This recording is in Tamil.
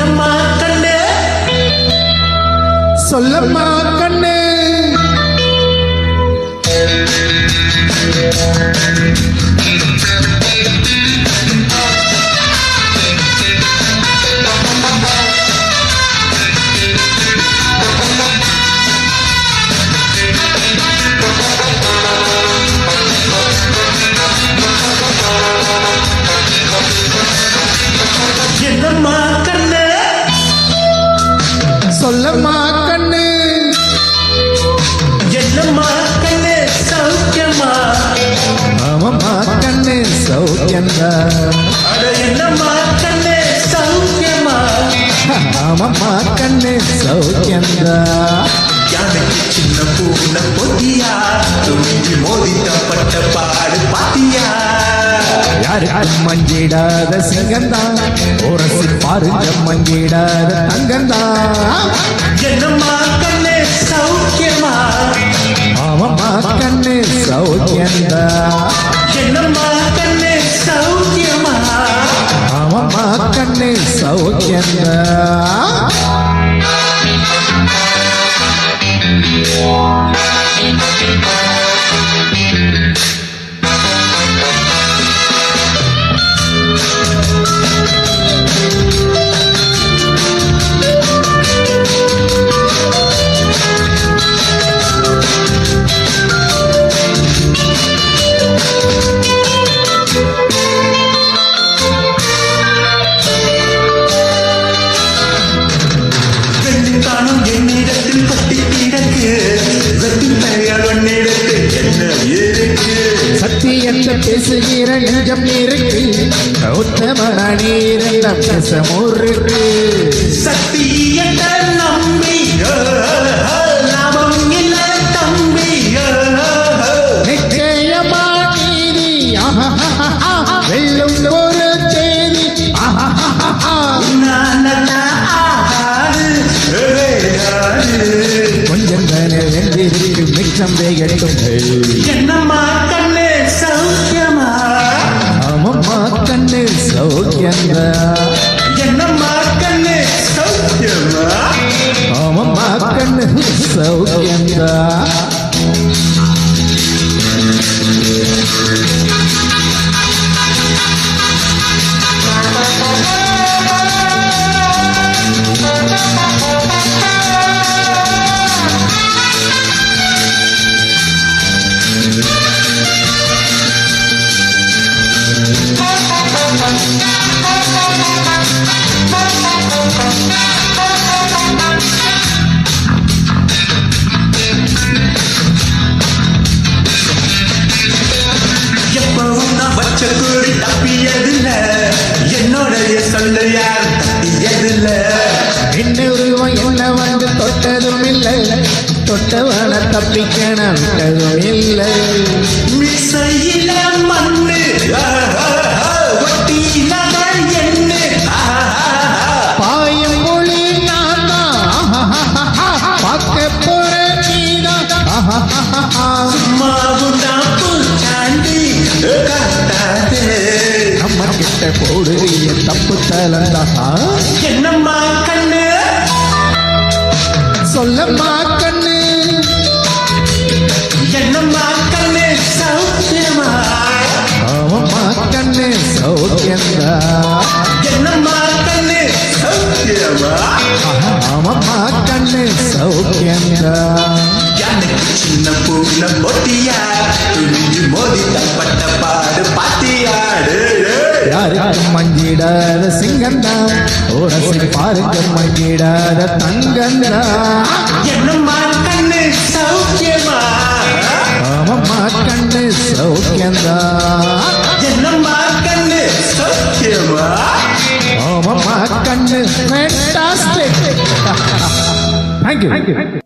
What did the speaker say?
என்னம்மா கண்ணு சொல்லம்மா கண்ணு என்னம்மா கண்ணு சொல்லம்மா கண்ணு என்னம்மா கண்ணு சௌக்கியமா ஆமம்மா கண்ணு சௌக்கியந்தா அட என்னம்மா கண்ணு சௌக்கியமா ஆமம்மா கண்ணு சௌக்கியந்தா யானைக்கு சின்ன பூன பொதியா துணிஞ்சு மோதிக்கப்பட்ட பாடு பாத்தியா யாருக்கும் மஞ்சிடாத சிங்கந்தான் உரசி பாருங்க மஞ்சிடாத தங்கந்தான் என்னம்மா கண்ணு சௌக்கியமா ஆமம்மா கண்ணு சௌக்கியந்தா என்னம்மா கண்ணு சௌக்கியமா ஆமம்மா கண்ணு சௌக்கியந்தா காணும் என்னிடத்தில் பட்டி கிடக்கு வெட்டி பெயர் உன்னிடத்தில் என்ன இருக்கு சத்தியத்தை பேசுகிற நெஞ்சம் இருக்கு உத்தமன நீரந்த பேசமுருக்கு சத்தியத்தை நம்பி லாபம் இல்ல தம்பி நிச்சயமா நீதி வெல்லும் ஒரு செய்தி கொஞ்சம் தானே வென்றிருக்கு மிச்சம் வேகட்டும் என்னம்மா கண்ணு சௌக்கியமா ஆமம்மா கண்ணு சௌக்கியந்தா என்னம்மா கண்ணு சௌக்கியமா ஆமம்மா கண்ணு சௌக்கியந்தா எப்பவும் நான் வச்ச கூடி தப்பியதில்ல என்னோடைய சொல்ல யார் தப்பியதில்ல இன்னொருவன் என்ன வந்து தொட்டதும் இல்லை தொட்டவன தப்பிக்க நான் விட்டதும் இல்லை மிசையில மண்ணு ஒட்டியில எண்ணு பாயும் மொழி நான் பார்க்க போற நீதான் மாவுண்டாப்பும் சாண்டி கட்டாதே நம்ம கிட்ட போடுறிய தப்பு தலந்தா என்னம்மா கண்ணு சொல்லம்மா கண்ணு என்னம்மா கண்ணு சௌக்கியமா ஆமம்மா கண்ணு சௌக்கியந்தா என்னம்மா கண்ணு சௌக்கியமா ஆமம்மா கண்ணு சௌக்கியந்தா எனக்கு சின்ன பூன பொட்டியா துணிஞ்சு மோதி தப்பட்ட பாடு பாத்தியாடு யாருக்கும் மஞ்சிடாத சிங்கந்தா உரசி பாருங்க மஞ்சிடாத தங்கந்தா என்னம்மா கண்ணு சௌக்கியமா ஆமம்மா கண்ணு சௌக்கியந்தா என்னம்மா கண்ணு சௌக்கியமா ஆமம்மா கண்ணு ஃபேண்டாஸ்டிக். Thank you.